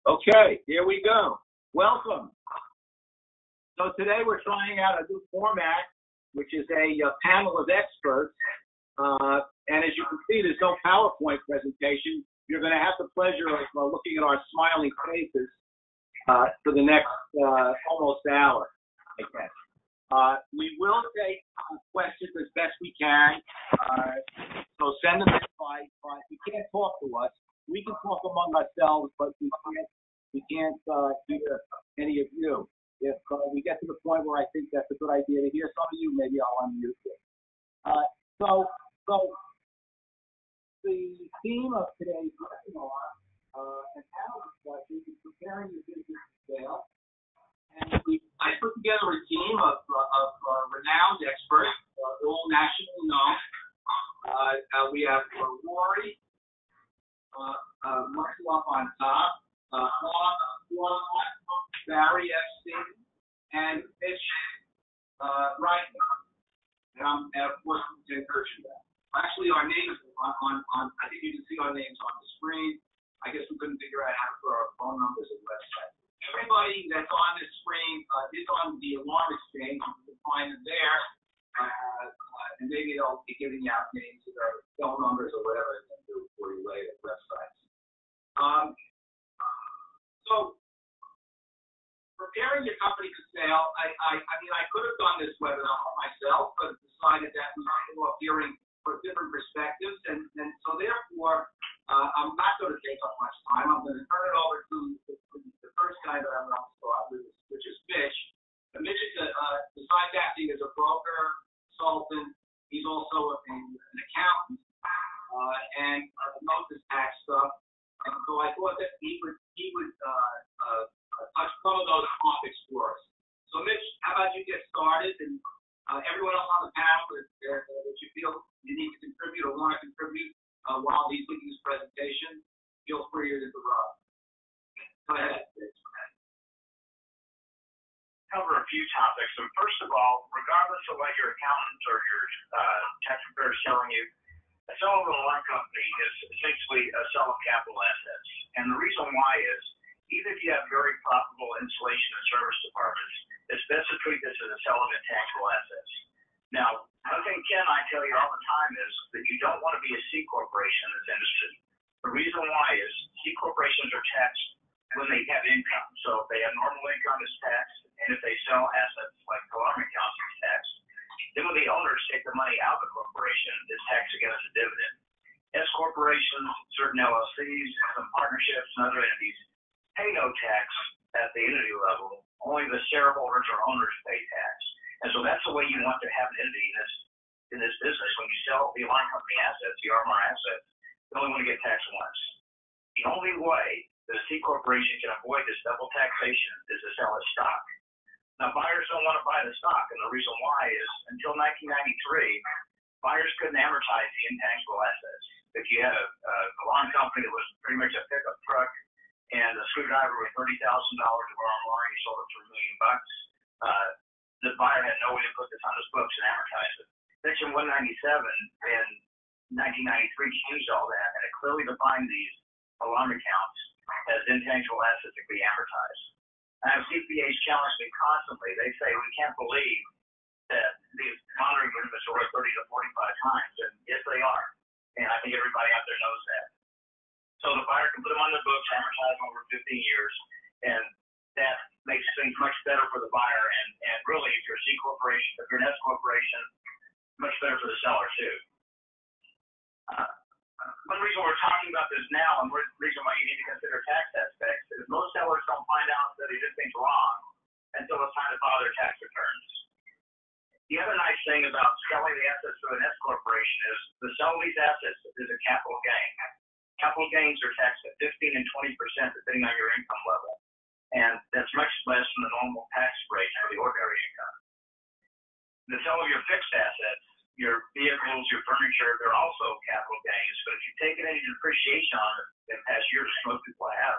Okay, here we go. Welcome. So today we're trying out a new format, which is a panel of experts. And as you can see, there's no PowerPoint presentation. You're going to have the pleasure of looking at our smiling faces for the next almost hour, I guess. We will take questions as best we can. So send them in by you can't talk to us. We can talk among ourselves, but we can't hear any of you. If we get to the point where I think that's a good idea to hear some of you, maybe I'll unmute you. So the theme of today's webinar and panel discussion is preparing your business to scale. And I put together a team of renowned experts, all nationally known. We have Rory, Marshall up on top, Barry Epstein, and Mitch Reitman. And of course, Ken Kirschenbaum. Actually, our names on I think you can see our names on the screen. I guess we couldn't figure out how to put our phone numbers and website. Everybody that's on this screen is on the Alarm Exchange. You can find them there. And maybe they'll be giving you out names or phone numbers or whatever they can do for you later, websites. So, preparing your company for sale, I mean, I could have done this webinar myself, but decided that we were hearing from different perspectives, and so therefore, I'm not going to take up much time. I'm going to turn it over to the first guy that I'm going to start with, which is Mitch. And Mitch is besides acting as a broker, consultant, he's also an accountant, and knows his tax stuff. And so I thought that he would touch some of those topics for us. So Mitch, how about you get started, and everyone else on the panel that you feel you need to contribute or want to contribute while he's giving his presentation, feel free to interrupt. Go ahead, Mitch. Cover a few topics. And first of all, regardless of what your accountant or your tax preparer is telling you, a sale of an alarm company is essentially a sale of capital assets. And the reason why is, even if you have very profitable installation and service departments, it's best to treat this as a sale of intangible assets. Now, one thing Ken and I tell you all the time is that you don't want to be a C corporation in this industry. The reason why is C corporations are taxed when they have income. So if they have normal income, it's taxed, and if they sell assets like alarm accounts, it's taxed. Then when the owners take the money out of the corporation, it's taxed again as a dividend. S corporations, certain LLCs, some partnerships, and other entities pay no tax at the entity level. Only the shareholders or owners pay tax. And so that's the way you want to have an entity in this business. When you sell the alarm company assets, the RMR assets, you only want to get taxed once. The only way that a C corporation can avoid this double taxation is to sell its stock. Now, buyers don't want to buy the stock, and the reason why is until 1993, buyers couldn't amortize the intangible assets. If you had an alarm company that was pretty much a pickup truck and a screwdriver with $30,000 of RMR, and you sold it for $1 million, the buyer had no way to put this on his books and amortize it. Section 197 in 1993 changed all that, and it clearly defined these alarm accounts as intangible assets that can be amortized. I have CPAs challenge me constantly. They say, we can't believe that these monitoring agreements are worth 30 to 45 times, and yes, they are. And I think everybody out there knows that. So the buyer can put them on their books, amortize them over 15 years, and that makes things much better for the buyer. And really, if you're a C corporation, if you're an S corporation, much better for the seller too. One reason we're talking about this now, and the reason why you need to consider tax aspects, is most sellers don't find out that they did things wrong until it's time to file their tax returns. The other nice thing about selling the assets to an S corporation is the sale of these assets is a capital gain. Capital gains are taxed at 15 and 20% depending on your income level, and that's much less than the normal tax rate for the ordinary income. The sale of your fixed assets, your vehicles, your furniture, they're also capital gains, but if you take any depreciation on it in past years, most people have,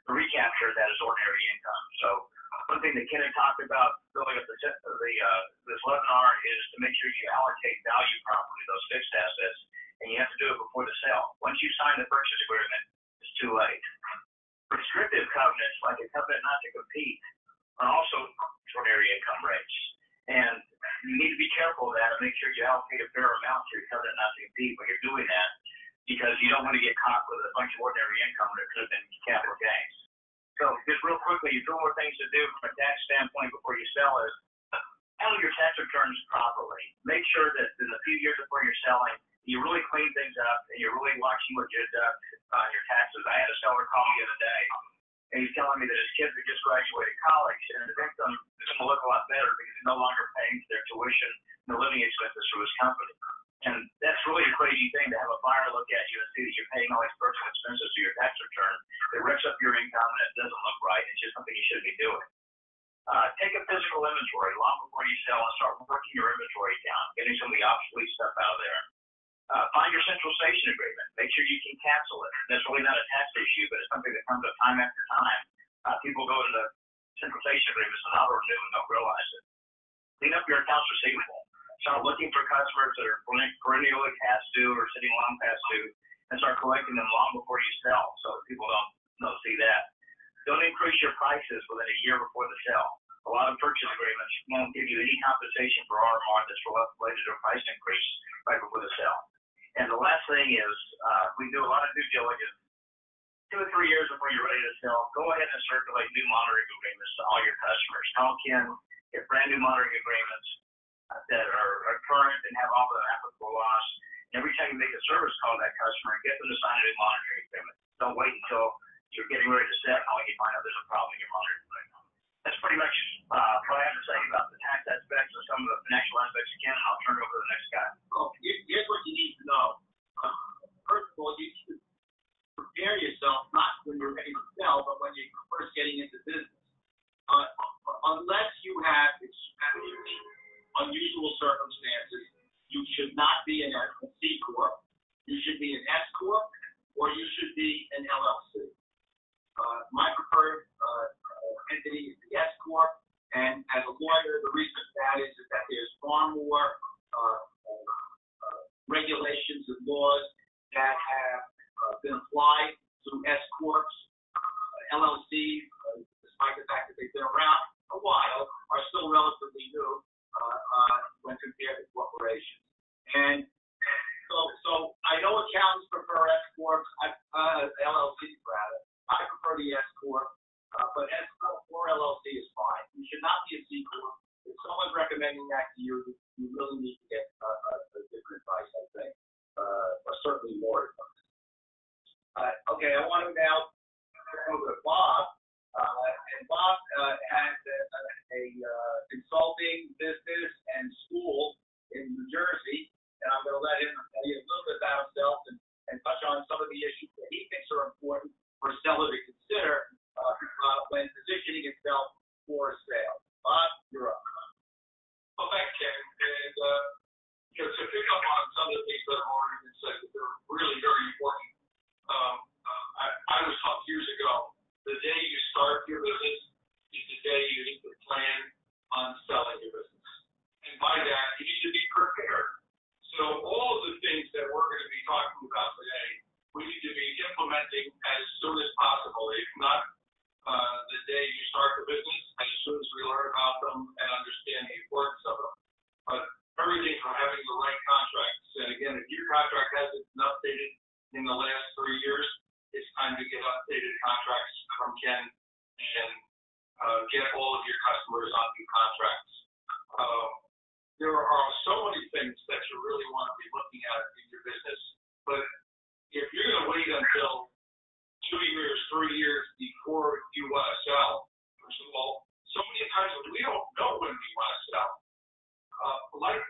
the recapture of that is ordinary income. So one thing that Ken had talked about building up this webinar is to make sure you allocate value properly to those fixed assets, and you have to do it before the sale. Once you sign the purchase agreement, it's too late. Restrictive covenants, like a covenant not to compete, are also extraordinary income rates. And you need to be careful of that and make sure you allocate a fair amount to your covenant not to compete when you're doing that, because you don't want to get caught with a bunch of ordinary income that could have been capital gains. So just real quickly, two more things to do from a tax standpoint before you sell is handle your tax returns properly. Make sure that in the few years before you're selling, you really clean things up and you're really watching what you deduct on your taxes. I had a seller call me the other day, and he's telling me that his kids had just graduated college, and his income is going to look a lot better because he's no longer paying for their tuition and the living expenses for his company. And that's really a crazy thing to have a buyer look at you and see that you're paying all these personal expenses to your tax return. It wrecks up your income and it doesn't look right. It's just something you shouldn't be doing. Take a physical inventory long before you sell and start working your inventory down, getting some of the obsolete stuff out of there. Find your central station agreement. Make sure you can cancel it. That's really not a tax issue, but it's something that comes up time after time. People go to the central station agreements and auto-renew and don't realize it. Clean up your accounts receivable. Start looking for customers that are perennially past due or sitting long past due, and start collecting them long before you sell, so that people don't see that. Don't increase your prices within a year before the sale. A lot of purchase agreements won't give you any compensation for RMR that's related to a price increase right before the sale. And the last thing is, we do a lot of due diligence 2 or 3 years before you're ready to sell. Go ahead and circulate new monitoring agreements to all your customers. Call Ken, get brand new monitoring agreements that are current and have all the applicable laws. Every time you make a service call to that customer, get them to sign a new monitoring agreement. Don't wait until you're getting ready to set and you find out there's a problem in your monitoring agreement. That's pretty much what I have to say about the tax aspects and some of the financial aspects again. I'll turn it over to the next guy. Well, here's what you need to know. First of all, you need to prepare yourself not when you're ready to sell, but when you're first getting into business. Unless you have extremely unusual circumstances, you should not be an C corp. You should be an S corp, or you should be an LLC. My preferred entity is the S corp, and as a lawyer, the reason for that is that there's far more regulations and laws that have been applied to S corps. LLCs, despite the fact that they've been around a while, are still relatively new when compared to corporations. And so I know accountants prefer S corps, LLCs rather. I prefer the S corp, but S corp or LLC is fine. You should not be a C corp. If someone's recommending that to you, you really need to get a different advice, I think, or certainly more advice. Okay, I want to now turn over to Bob. And Bob has a consulting business and school in New Jersey, and I'm going to let him tell you a little bit about himself and touch on some of the issues that he thinks are important for a seller to consider when positioning himself for a sale. Bob, you're up. Well, thanks, Ken. And to pick up on some of the things that have already been said, that they're really very important. I was taught years ago, the day you start your business is the day you need to plan on selling your business. And by that, you need to be prepared. So all of the things that we're going to be talking about today, we need to be implementing as soon as possible. If not the day you start the business, as soon as we learn about them and understand the importance of them. But everything from having the right contracts. And again, if your contract hasn't been updated in the last 3 years, it's time to get updated contracts from Ken and get all of your customers on new contracts. There are so many things that you really want to be looking at in your business, but if you're going to wait until 2 years, 3 years before you want to sell, first of all, so many times we don't know when we want to sell. Life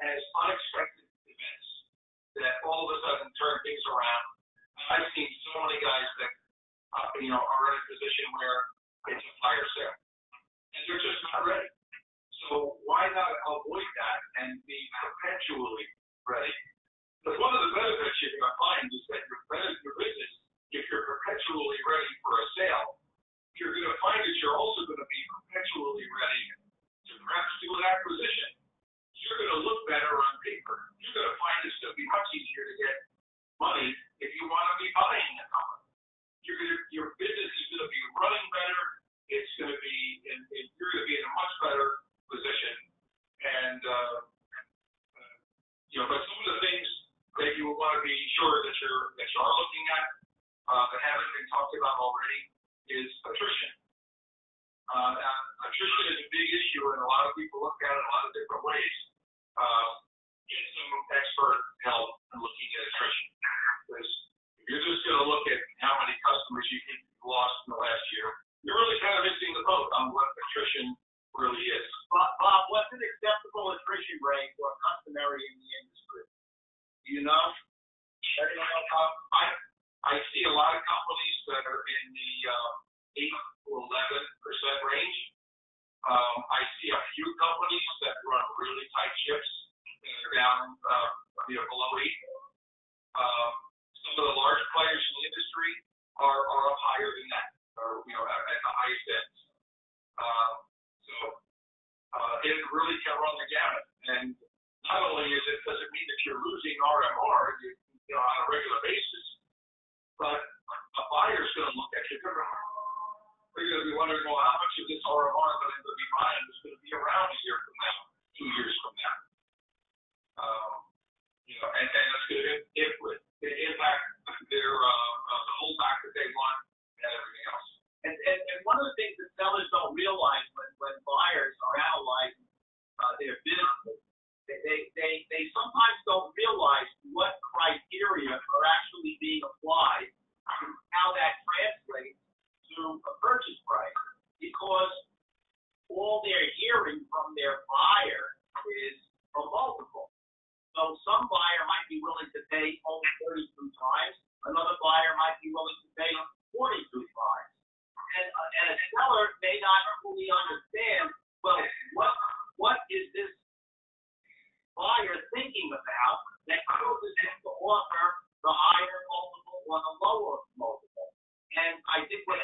has unexpected events that all of a sudden turn things around. I've seen so many guys that are in a position where it's a fire sale, and they're just not ready. So why not avoid that and be perpetually ready? Because one of the benefits you're going to find is that your business, if you're perpetually ready for a sale, you're going to find that you're also going to be perpetually ready to perhaps do an acquisition. You're going to look better on paper. You're going to find it's going to be much easier to get money if you want to be buying a company. Your business is talked about already is attrition. Attrition is a big issue, and a lot of people look at it a lot of different ways. Get some expert help in looking at attrition. Because if you're just going to look at how many customers you think you lost in the last year, you're really kind of missing the boat on what attrition really is. Bob, what's an acceptable attrition rate or customary in the industry? Do you know? I see a lot of companies that are in the 8 to 11% range. I see a few companies that run really tight ships and are down below 8. Some of the large players in the industry are up higher than that, or at the highest ends. It really can run the gamut. And not only does it mean that you're losing RMR on a regular basis, but a buyer's going to look at you differently. They're going to be wondering, well, how much of this RMR that I'm going to be buying is going to be around a year from now, 2 years from now? And that's going to impact their the holdback that they want and everything else. And one of the things that sellers don't realize when buyers are analyzing their business, they sometimes don't realize what criteria are actually being applied and how that translates to a purchase price, because all they're hearing from their buyer is a multiple. So some buyer might be willing to pay only 32 times, another buyer might be willing to pay 42 times. And a seller may not fully understand, well, what is this buyer thinking about that causes him to offer the higher multiple or the lower multiple. And I think what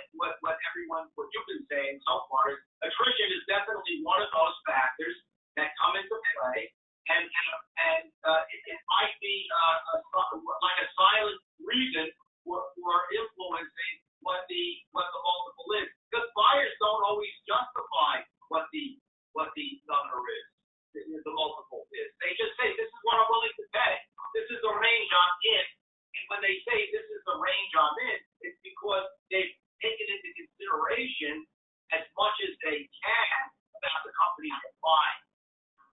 you've been saying so far is attrition is definitely one of those factors that come into play, and it might be like a silent reason for influencing what the multiple is, because buyers don't always justify what the number is, the multiple is. They just say, this is what I'm willing to pay. This is the range I'm in. And when they say this is the range I'm in, it's because they've taken into consideration as much as they can about the company they're buying.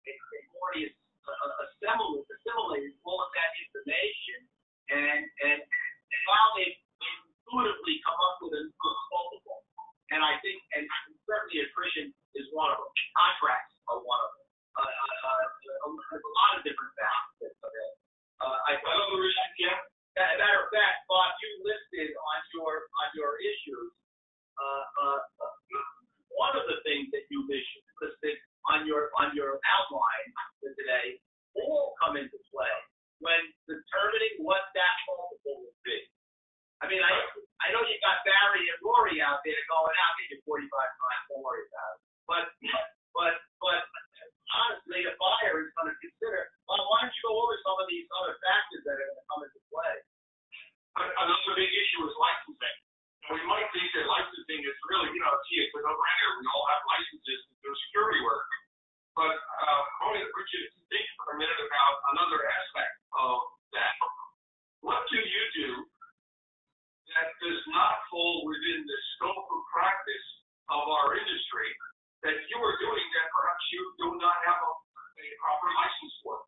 They've already assimilated all of that information, and now they've intuitively come up with a multiple. And I think, and certainly attrition is one of them. Contracts are one of them. There's a lot of different factors of it. Another reason, yeah. As a matter of fact, Bob, you listed on your issues one of the things that you listed on your outline for today all come into play when determining what that multiple will be. I mean, I know you got Barry and Rory out there going out, get you 45 times, don't worry about it. But honestly, a buyer is going to consider, well, why don't you go over some of these other factors that are going to come into play? Another big issue is licensing. We might think that licensing is really, it's a no-brainer. We all have licenses to do security work. But I want to get you to think for a minute about another aspect of that. What do you do that does not fall within the scope of practice of our industry that you are doing that perhaps you do not have a proper license for?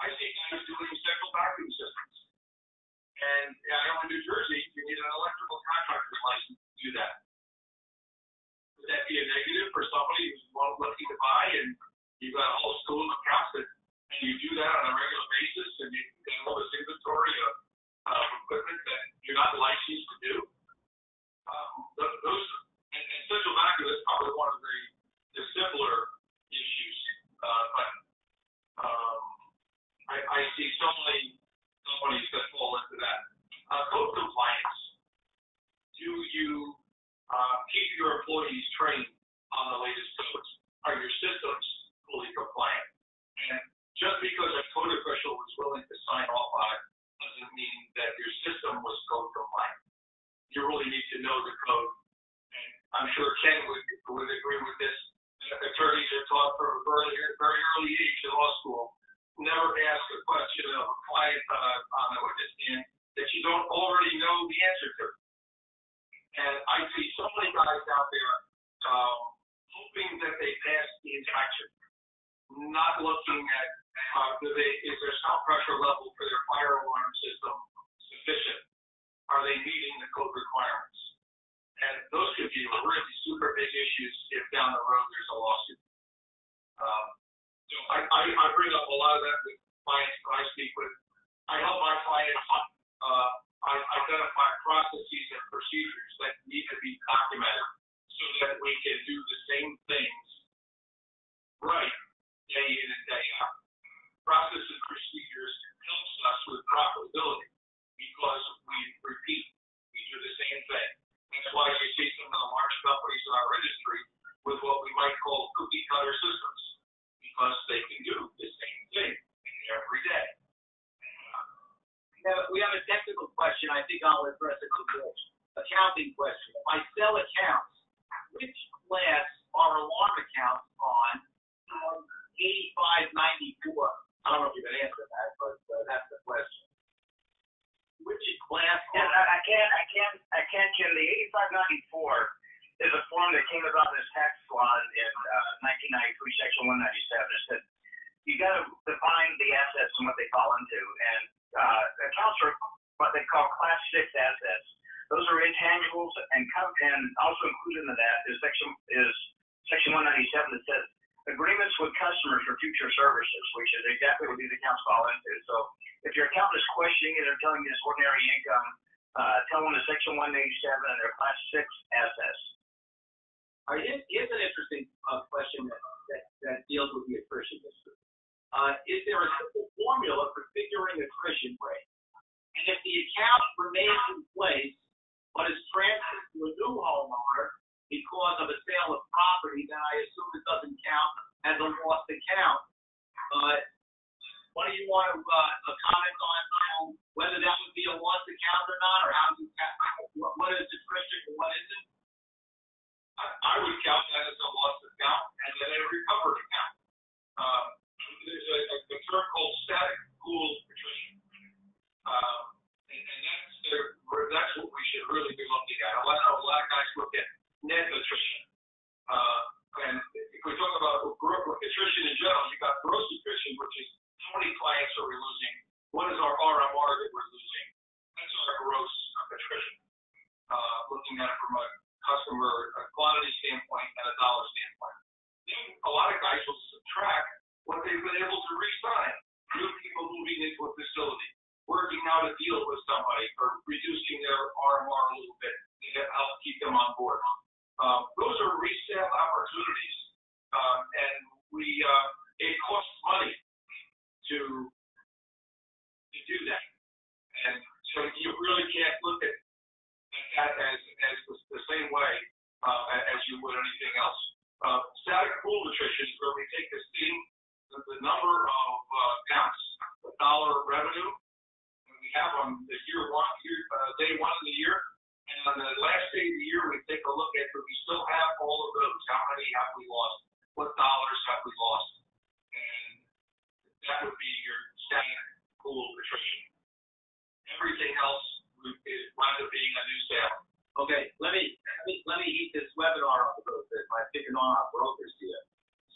I see guys doing central vacuum systems. And I know in New Jersey, you need an electrical contractor's license to do that. Would that be a negative for somebody who's looking to buy and you've got a whole school of accounts and you do that on a regular basis and you get all this inventory of equipment that you're not licensed to do? Those and central vacuum is probably one of the simpler issues. I see so many companies that fall into that. Code compliance. Do you keep your employees trained on the latest codes? Are your systems fully compliant? And just because a code official was willing to sign off on it doesn't mean that your system was code compliant. You really need to know the code. And I'm sure Ken would agree with this. Attorneys are taught from a very early age in law school, never ask a question of a client on a witness stand that you don't already know the answer to. I see so many guys out there hoping that they pass the inspection, not looking at is their sound pressure level for their fire alarm system sufficient? Are they meeting the code requirements? And those could be really super big issues if down the road there's a lawsuit. So I bring up a lot of that with clients that I speak with. I help my clients identify processes and procedures that need to be documented so that we can do the same things right day in and day out. Process and procedures helps us with profitability because we repeat, we do the same thing. That's why you see some of the large companies in our industry with what we might call cookie cutter systems, because they can do the same thing every day. We have a technical question. I think I'll address it to Bill. Accounting question. If I sell accounts, which class are alarm accounts on 8594? I don't know if you can answer that, but that's the question. Which class? Yeah, I can't, Ken. The 8594 is a form that came about in this tax law in 1993, Section 197. It said you got to define the assets and what they fall into, and accounts are what they call Class 6 assets. Those are intangibles, and also included in that is Section 197 that says agreements with customers for future services, which is exactly what these accounts fall into. So if your accountant is questioning it or telling you it's ordinary income, tell them the Section 187 and their Class 6 assets. Here's an interesting question that deals with the attrition history. Is there a simple formula for figuring attrition rate? And if the account remains in place but is transferred to a new homeowner because of a sale of property, then I assume it doesn't count as a lost account. What do you want to comment on whether that would be a lost account or not, or how you what is attrition and what isn't? I would count that as a lost account and then a recovered account. There's a term called static pool attrition, and that's what we should really be looking at. I know a lot of guys look at net attrition, and if we talk about attrition in general, you got gross attrition, which is how many clients are we losing? What is our RMR that we're losing? That's our gross attrition. Looking at it from a customer quantity standpoint and a dollar standpoint. Then a lot of guys will subtract what they've been able to re-sign. New people moving into a facility, working out a deal with somebody, or reducing their RMR a little bit to help keep them on board. Those are resale opportunities, and it costs money to do that. And so you really can't look at that as the same way as you would anything else. Static pool attrition is where we take the number of accounts, the dollar revenue that we have on the day one of the year, and on the last day of the year, we take a look at do we still have all of those? How many have we lost? What dollars have we lost? And that would be your static pool attrition. Everything else winds up being a new sale. Okay, let me heat this webinar up a little bit by picking on our brokers here.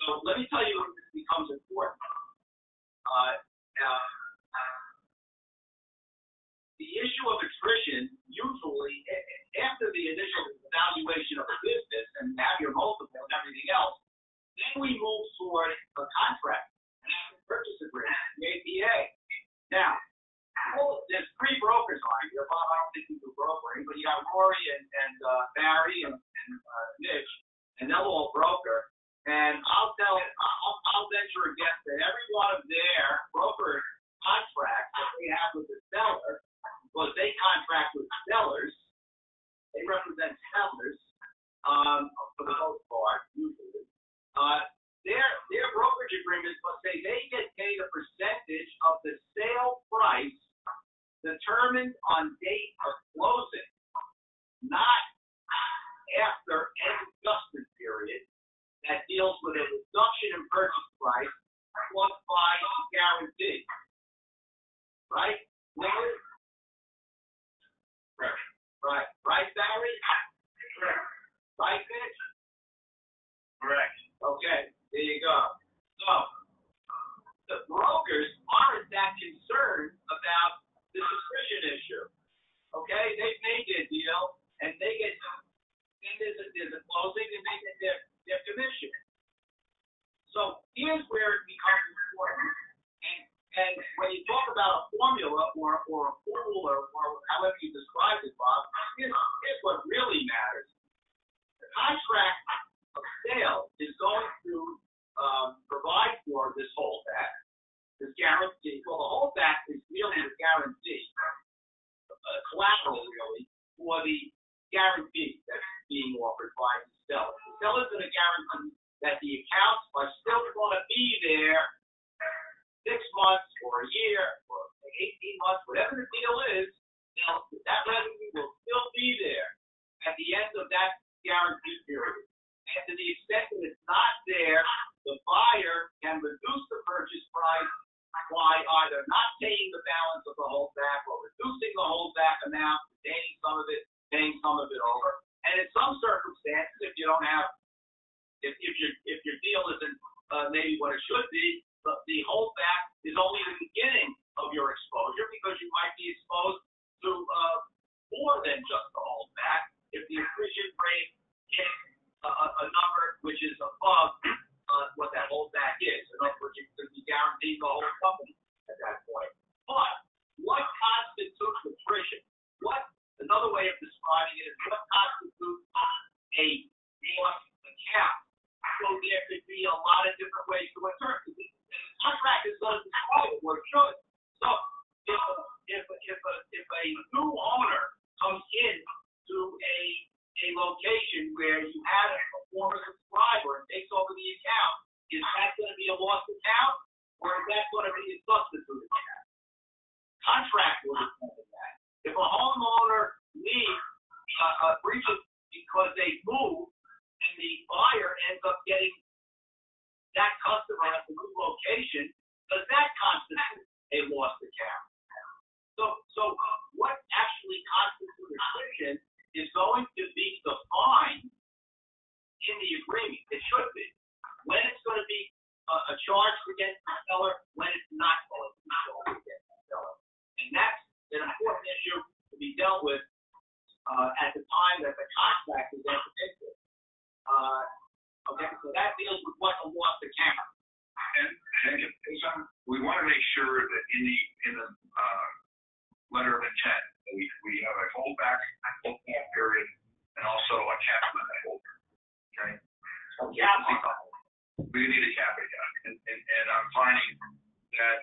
So let me tell you when this becomes important. The issue of attrition, usually after the initial evaluation of a business and have your multiple and everything else, then we move toward a contract, an asset purchase agreement, the APA. Now, there's three brokers on here. Bob, I don't think you do brokering, but you got Rory and Barry and Mitch, and they'll all broker. And I'll venture a guess that every one of their broker contracts that they have with the seller, because they contract with sellers, they represent sellers for the most part, usually. Their brokerage agreements must say they get paid a percentage of the sale price determined on date of closing, not after an adjustment period that deals with a reduction in purchase price plus by guarantee. Right? Right, Barry? their deal, and they get, then there's a closing, and they get their commission. So here's where it becomes important. And when you talk about a formula or a pool or however you describe it, Bob, here's what really matters. The contract of sale is going to provide for this holdback, this guarantee. Well, the holdback is really the guarantee, collateral really, for the guarantee that's being offered by the seller. The seller's going to guarantee that the accounts are still going to be there 6 months or a year or 18 months, whatever the deal is, that revenue will still be there at the end of that guarantee period. And to the extent that it's not there, the buyer can reduce the purchase price by either not paying the balance of the holdback or reducing the holdback amount, retaining some of it, paying some of it over. And in some circumstances, if you don't have, if your deal isn't maybe what it should be, the holdback is only the beginning of your exposure because you might be exposed to more than just the holdback if the accretion rate hits a number which is above what that holdback is. In other words, you could be guaranteed the whole company at that point. But what constitutes attrition? Another way of describing it is what constitutes a lost account. So there could be a lot of different ways to interpret it. Contract is going to describe it where it should. So if a new owner comes in to a location where you had a former subscriber and takes over the account, is that going to be a lost account or is that going to be a substitute account? Contract will determine that. If a homeowner leaves breaches because they move and the buyer ends up getting that customer at the new location, does that constitute a lost account? So what actually constitutes attrition is going to be defined in the agreement. It should be. When it's going to be a charge against the seller, when it's not going to be charged against the seller. And that's an important issue to be dealt with at the time that the contract is entered into. Okay, so that deals with what a lost account. And we want to make sure that in the letter of intent that we have a holdback period and also a cap limit holder. Okay. We need a cap again, and I'm finding that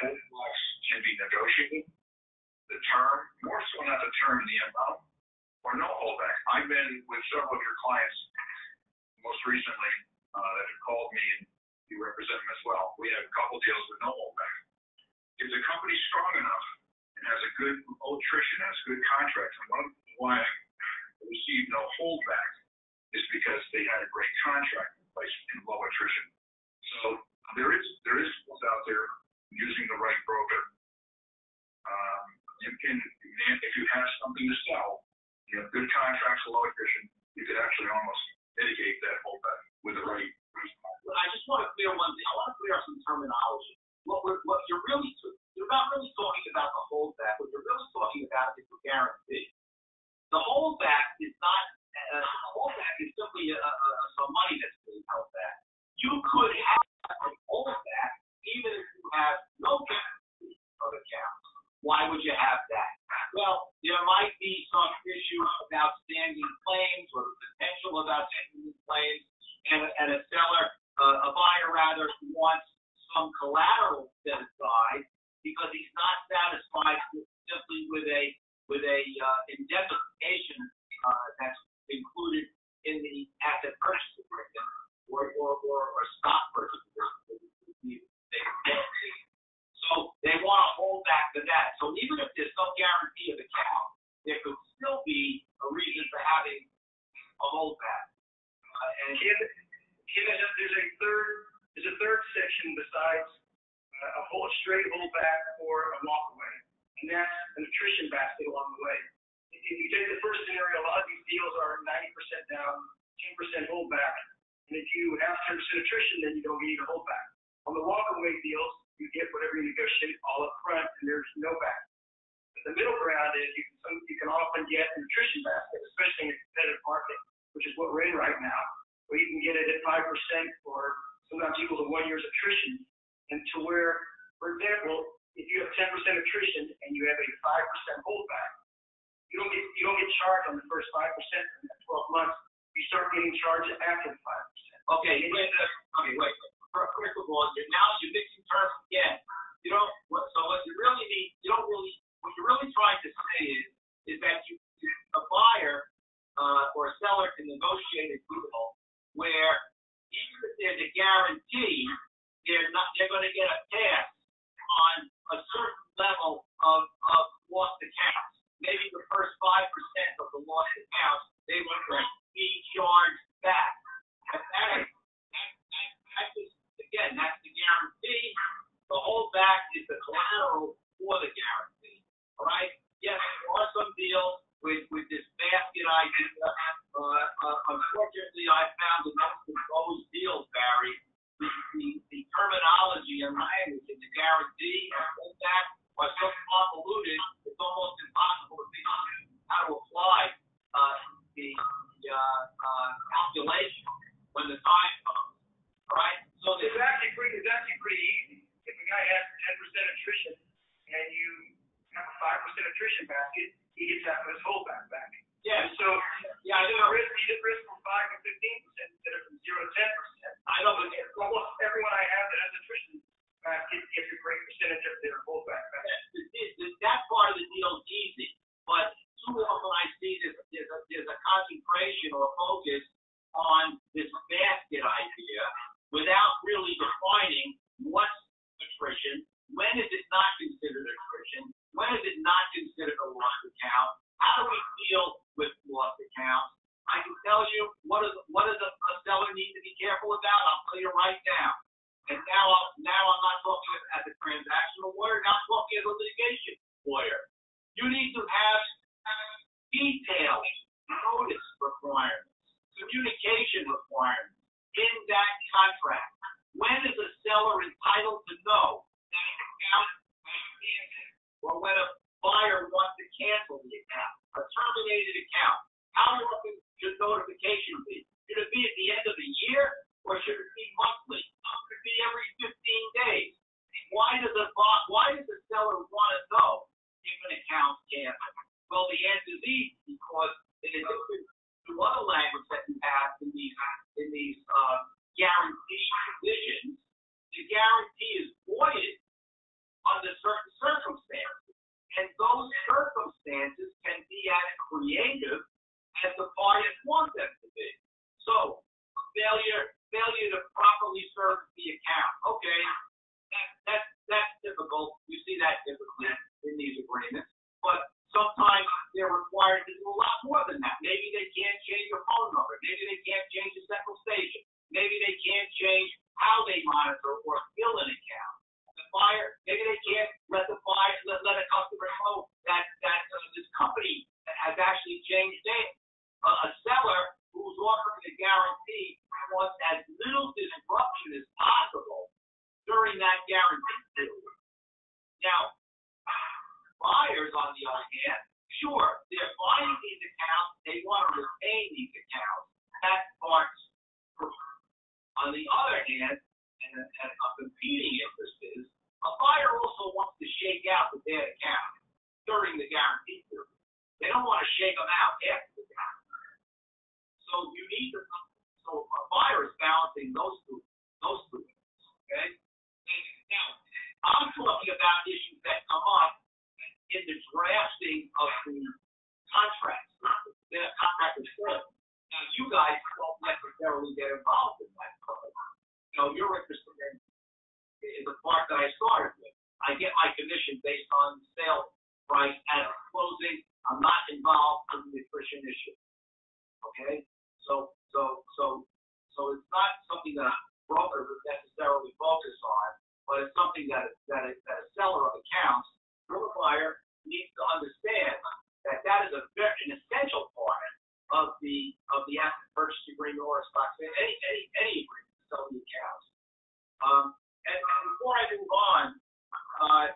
holdbacks can be negotiated. The term, more so not the term, the amount, or no holdback. I've been with several of your clients most recently that have called me, and you represent them as well. We had a couple deals with no holdback. If the company's strong enough and has a good attrition, has good contracts, and one of the reasons why I received no holdback is because they had a great contract in place in low attrition. So there is deals out there using the right broker. You can, if you have something to sell, you have good contracts, low attrition, you could actually almost mitigate that holdback with the right. I just want to clear one thing. I want to clear up some terminology. What you're not really talking about the holdback. What you're really talking about is the guarantee. The holdback is not. The holdback is simply some money that's being held back. You could have a holdback even if you have no guarantee of accounts. Why would you have that? Well, there might be some issue of outstanding claims or the potential of outstanding claims, and a seller, a buyer rather, wants some collateral set aside because he's not satisfied simply with a indemnification that's included in the asset purchase agreement or stock purchase agreement. So they want to hold back to that. So even if there's no guarantee of account, there could still be a reason for having a holdback. And there's a third section besides a whole straight holdback or a walkaway, and that's an attrition basket along the way. If you take the first scenario, a lot of these deals are 90% down, 10% holdback, and if you have 10% attrition, then you don't need a holdback. On the walkaway deals, you get whatever you negotiate all up front, and there's no back. The middle ground is you can often get a nutrition basket, especially in a competitive market, which is what we're in right now, where you can get it at 5% or sometimes equal to 1 year's attrition, and to where, for example, if you have 10% attrition and you have a 5% holdback, you don't get charged on the first 5% in that 12 months. You start getting charged after the 5%. Okay, wait. First of all, now you're mixing terms again. So what you really need, what you're really trying to say is that a buyer or a seller can negotiate a deal where even if there's a guarantee, they're going to get a pass on a certain level of lost accounts. Maybe the first 5% of the lost accounts they would be charged back. That's the guarantee. The holdback is the collateral for the guarantee. All right? Yes, there are some deals with this basket idea. Unfortunately, I found that most of those deals, Barry, the terminology and language in the guarantee and holdback are so convoluted, it's almost impossible to figure out how to apply the calculation when the time comes. All right? So it's actually pretty easy. If a guy has 10% attrition and you have a 5% attrition basket, he gets half of his holdback back. Yeah. And so you risk from 5 to 15% instead of from 0 to 10%. I know, but almost everyone I have that has attrition basket gets a great percentage of their holdback back. That part of the deal is easy, but too often I see there's a concentration or focus on this basket idea without really defining what's attrition, when is it not considered attrition, when is it not considered a lost account, how do we deal with lost accounts. I can tell you what does a seller need to be careful about. I'll tell you right now. And now I'm not talking as a transactional lawyer. Now I'm talking as a litigation lawyer. You need to have detailed notice requirements, communication requirements in that contract. When is a seller entitled to know that an account has canceled, or when a buyer wants to cancel the account, a terminated account? How often should notification be? Should it be at the end of the year, or should it be monthly? Should it be every 15 days? Why does the seller want to know if an account's canceled? Well, the answer is easy, because in addition to other language that you have in these guarantee provisions, the guarantee is voided under certain circumstances, and those circumstances can be as creative as the parties want them to be. So, failure to properly serve the account. Okay, that's difficult. You see that typically in these agreements, but sometimes they're required to do a lot more than that. Maybe they can't change your phone number. Maybe they can't change the central station. Maybe they can't change how they monitor or bill an account. The buyer, maybe they can't let a customer know that this company has actually changed names. A seller who's offering a guarantee wants as little disruption as possible during that guarantee period. Now, buyers, on the other hand, sure, they're buying these accounts, they want to retain these accounts. That part's perfect. On the other hand, and a competing interest is, a buyer also wants to shake out the bad account during the guarantee period. They don't want to shake them out after the guarantee. So a buyer is balancing those two things. Okay? Now, I'm talking about issues that come up in the drafting of the contract. The contract is good. Now, you guys don't necessarily get involved in that part. You're interested in the part that I started with. I get my commission based on the sale price at closing. I'm not involved in the attrition issue. Okay? So it's not something that a broker would necessarily focus on, but it's something that a seller of accounts or a buyer needs to understand that is an essential part of the asset purchase agreement or a stock sale, any agreement to sell the accounts. And before I move on, I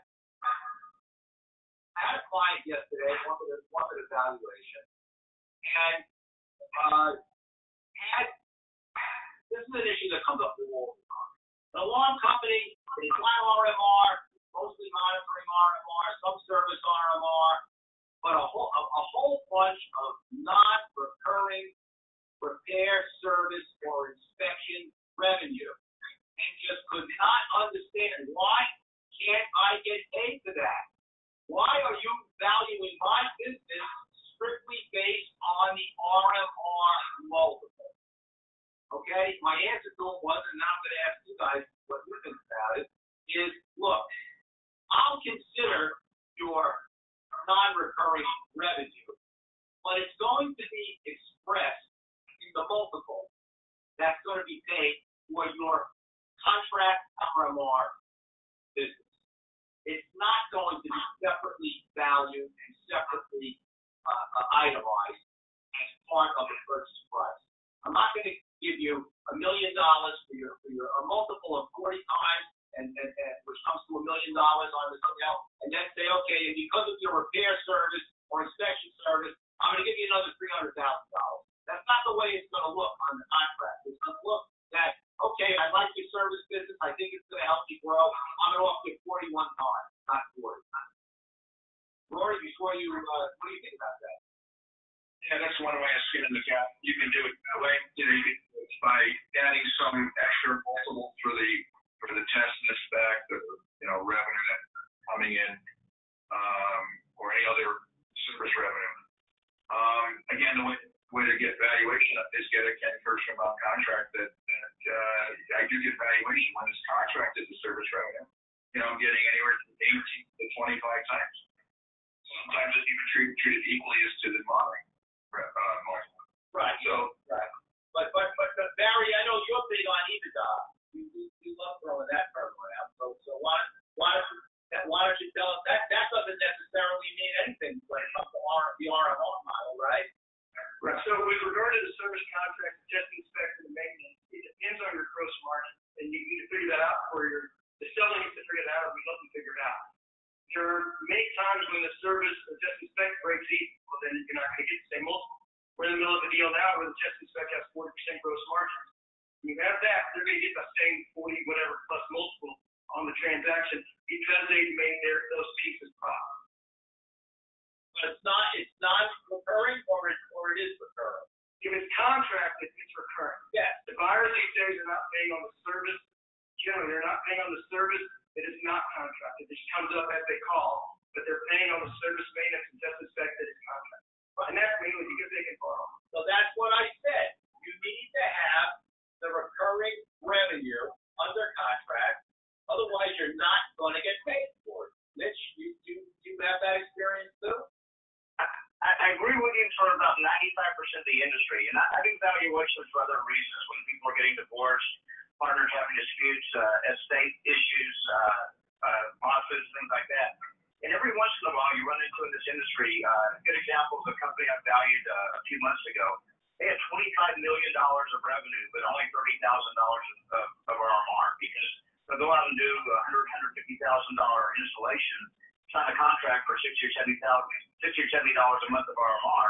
had a client yesterday, one with evaluation, and this is an issue that comes up all the time. An alarm company is not RMR, mostly monitoring RMR, some service RMR, but a whole bunch of non-recurring repair, service, or inspection revenue, and just could not understand why can't I get paid for that? Why are you valuing my business strictly based on the RMR multiple? Okay, my answer to him was, and now I'm going to ask you guys what you think about it, is look, I'll consider your non-recurring revenue, but it's going to be expressed in the multiple that's going to be paid for your contract RMR business. It's not going to be separately valued and separately itemized as part of the purchase price. I'm not going to give you $1 million for your a multiple of 40 times, and which comes to $1 million on the and then say, okay, and because of your repair service or inspection service, I'm going to give you another $300,000. That's not the way it's going to look on the contract. It's going to look that, okay, I like your service business. I think it's going to help you grow. I'm going to offer you 41 times, not 40 times. Rory, before you, what do you think about that? Yeah, that's one way of skinning the cat. You can do it that way. You know, by adding some extra multiple for the test and the spec, the revenue that's coming in, or any other service revenue. Again, the way to get valuation is get a Ken Kirschenbaum contract that I do get valuation when it's contracted to service revenue. I'm getting anywhere from 18 to 25 times. Sometimes it's even treated equally as to the monitoring. Right. So, right. But Barry, I know you're big on EBITDA. You love throwing that term around. So why don't you tell us that doesn't necessarily mean anything when it comes to the RMR model, right? Right. So with regard to the service contract, the test, inspection, and maintenance, it depends on your gross margin, and you need to figure that out the seller needs to figure that out, or we let them figure it out. There are many times when the service, the test inspect breaks even, well then you're not going to get the same multiple. We're in the middle of a deal now where the test inspect has 40% gross margin. When you have that, they're going to get the same 40 whatever plus multiple on the transaction because they made those pieces profit. But it's not recurring, or it is recurring. If it's contracted, it's recurring. Yes. The buyers these days are not paying on the service. Generally, they're not paying on the service. It is not contracted. It just comes up as they call, but they're paying on the service, maintenance, and test inspect that is contracted. And that's mainly because they can borrow. So that's what I said. You need to have the recurring revenue under contract. Otherwise, you're not going to get paid for it. Mitch, you have that experience too? I agree with you for about 95% of the industry, and I do valuations for other reasons. When people are getting divorced, partners having disputes, estate issues, bosses, things like that. And every once in a while, you run into in this industry. A good example is a company I valued a few months ago. They had $25 million of revenue, but only $30,000 of RMR because they'll go out and do $150,000 installation, sign a contract for $60 or $70 a month of RMR.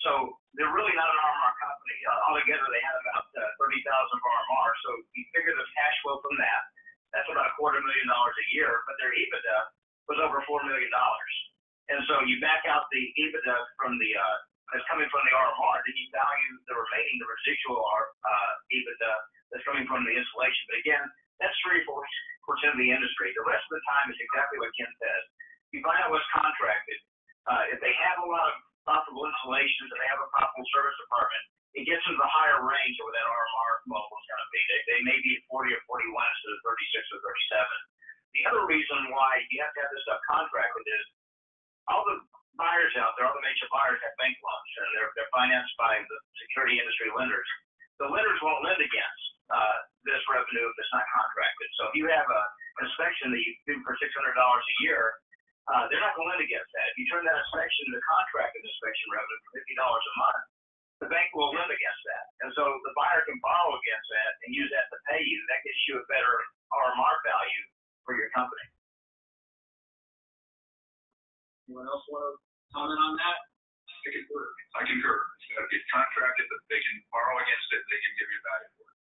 So they're really not an RMR company. Altogether, they had about $30,000 of RMR. So you figure the cash flow from that. That's about $250,000 a year, but their EBITDA was over $4 million. And so you back out the EBITDA from that's coming from the RMR, then you value the remaining, the residual EBITDA that's coming from the installation. But again, that's 3 or 4% of the industry. The rest of the time is exactly what Ken says. You find out what's contracted. If they have a lot of profitable installations and they have a profitable service department, it gets into the higher range of where that RMR multiple is going to be. They may be at 40 or 41 instead of 36 or 37. The other reason why you have to have this stuff contracted is all the buyers out there, all the major buyers have bank loans, and they're financed by the security industry lenders. The lenders won't lend against this revenue if it's not contracted. So if you have an inspection that you do for $600 a year, they're not going to lend against that. If you turn that inspection into contracted inspection revenue for $50 a month, the bank will lend against that. And so the buyer can borrow against that and use that to pay you. That gets you a better RMR value for your company. Anyone else want to comment on that? I concur. It's got to be contracted, but they can borrow against it. They can give you value for it.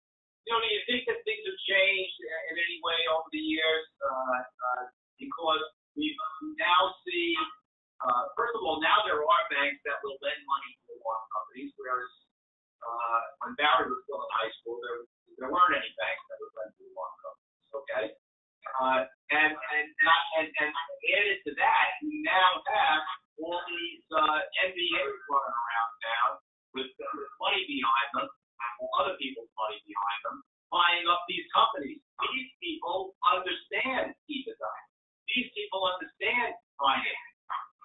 Do you think that things have changed in any way over the years? Because we now see, first of all, now there are banks that will lend money to alarm companies, whereas when Barry was still in high school, there weren't any banks that would lend to alarm companies. Okay, and added to that, we now have all these MBAs running around town with money behind them, other people's money behind them, buying up these companies. These people understand EBITDA. These people understand finance.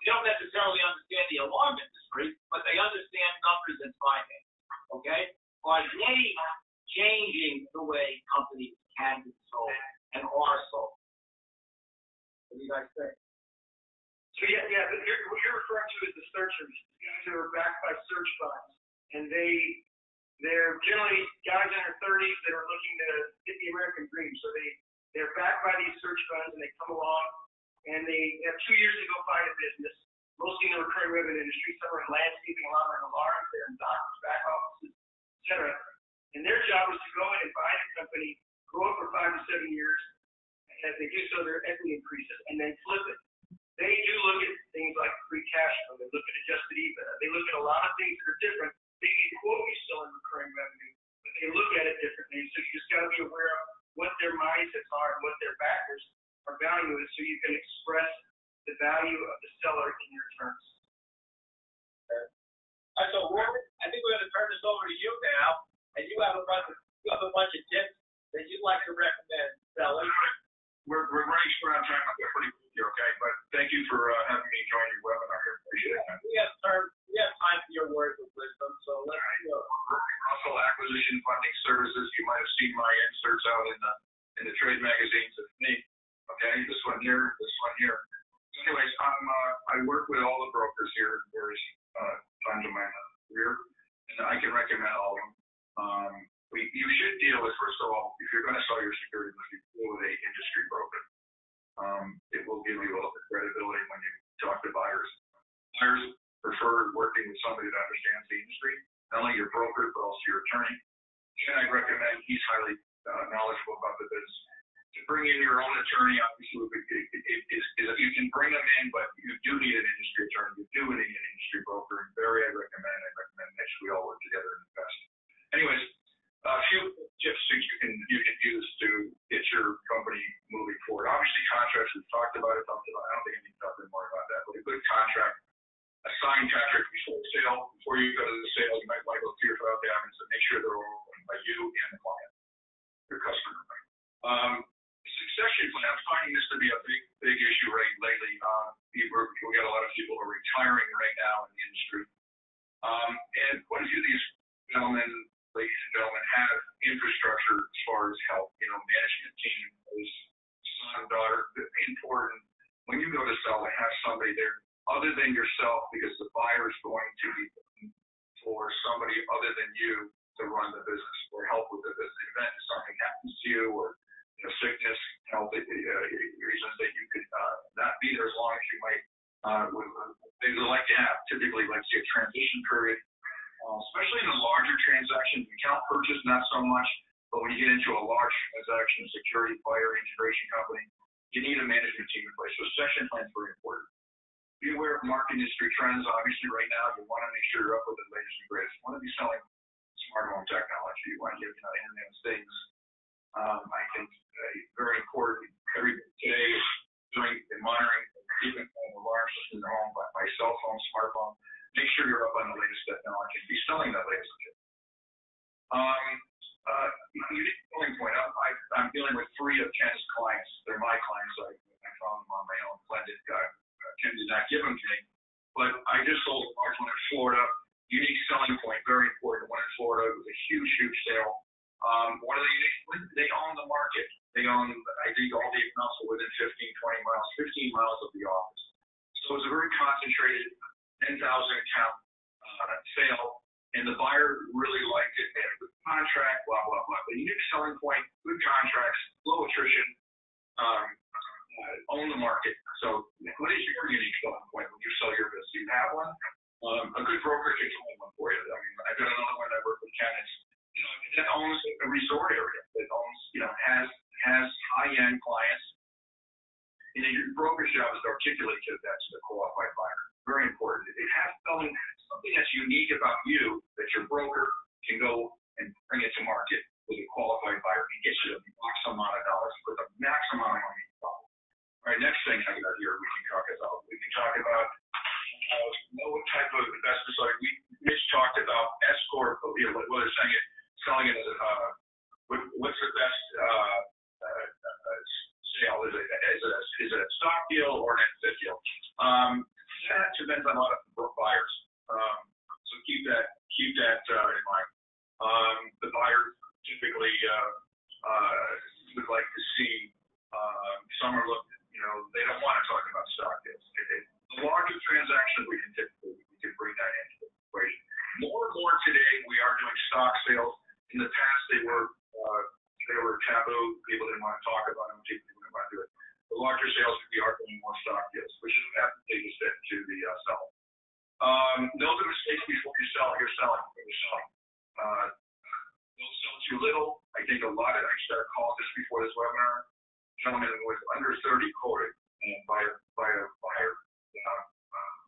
They don't necessarily understand the alarm industry, but they understand numbers and finance. Okay? Are they changing the way companies can be sold and are sold? What do you guys think? So yeah, what you're referring to is the searchers. These are backed by search funds, and they're generally guys in their 30s that are looking to get the American dream. So they're backed by these search funds, and they come along, and they have 2 years to go find a business, mostly in the recurring revenue industry. Some are in landscaping, a lot are in alarms, they're in doctors, back offices, etc. And their job is to go in and buy the company, grow it for 5 to 7 years, and as they do so, their equity increases, and then flip it. They do look at things like free cash flow. They look at adjusted EBITDA. They look at a lot of things that are different. They may quote you still in recurring revenue, but they look at it differently. So you just got to be aware of what their mindsets are and what their backers are valuing it, so you can express the value of the seller in your terms. So Rory, I think we're going to turn this over to you now, and you have a bunch of tips that you'd like to recommend sellers. We're running short on time. We're pretty busy, okay? But thank you for having me join your webinar here. Appreciate it. We have time for your words of wisdom, so let's go. Russell Acquisition Funding Services. You might have seen my inserts out in the trade magazines of me. Okay, this one here, this one here. So anyways, I work with all the brokers here at various times of my career, and I can recommend all of them. You should deal with, first of all, if you're going to sell your securities, you deal with a industry broker. It will give you a little bit of credibility when you talk to buyers. Buyers prefer working with somebody that understands the industry, not only your broker, but also your attorney. And I recommend he's highly knowledgeable about the business. To bring in your own attorney, obviously, you can bring them in, but you do need an industry attorney. You do need an industry broker. And Barry, I recommend that we all work together and invest. Anyways, a few tips that you can use to get your company moving forward. Obviously, contracts, we've talked about it. I don't think I need to talk more about that, but a good contract, a signed contract before the sale. Before you go to the sale, you might want to go through your file documents and make sure they're all opened by you and the client, your customer. Succession plan, I'm finding this to be a big issue lately. We got a lot of people who are retiring right now in the industry. And quite a few of these ladies and gentlemen, have infrastructure as far as help, management team, as son, daughter, important. When you go to sell, to have somebody there other than yourself, because the buyer is going to be looking for somebody other than you to run the business or help with the business. Event if something happens to you, or sickness, health reasons that you could not be there as long as you might. They like to have typically, like say, a transition period. Especially in the larger transactions, account purchase, not so much, but when you get into a large transaction, security, fire, integration company, you need a management team in place. So succession plan is very important. Be aware of market industry trends. Obviously, right now, you want to make sure you're up with the latest and greatest. You want to be selling smart home technology. You want to get Internet of Things. I think very important. Today is doing and monitoring, keeping an alarm system in the home by cell phone, smartphone. Make sure you're up on the latest technology. Be selling that latest kit. Unique selling point. I'm dealing with 3 of Ken's clients. They're my clients. I found them on my own. Blended. Ken did not give them to me, but I just sold a large one in Florida. Unique selling point, very important. One in Florida. It was a huge sale. One of the unique, they own the market. They own, I think, all the accounts are within 15, 20 miles, 15 miles of the office. So it's a very concentrated 10,000 account sale, and the buyer really liked it. They had a good contract, blah, blah, blah. The unique selling point, good contracts, low attrition, own the market. So what is your unique selling point when you sell your business? Do you have one? A good broker can find one for you. I mean, I've got another one I work with, Ken. It's, that owns a resort area. That owns, has high-end clients. Your broker's job is to articulate that to the qualified buyer. Very important. It has something that's unique about you that your broker can go and bring it to market with a qualified buyer and get you the maximum amount of dollars, put the maximum amount of money in the pocket. All right, next thing I got here we can talk about. We can talk about what type of investments. Like Mitch talked about S corp. What they're saying, selling it as what's the best sale? Is it a stock deal or an exit deal? That depends on a lot of buyers. So keep that in mind. The buyers typically would like to see some are looking. They don't want to talk about stock deals. The larger transaction we can bring that into the equation. More and more today, we are doing stock sales. In the past, they were taboo. People didn't want to talk about them. People didn't want to do it. The larger sales, we are doing more stock deals, which is advantageous to the seller. Know the mistakes before you sell. You're selling. Don't sell too little. I think I started a call just before this webinar. A gentleman was under 30 quoted and by a buyer.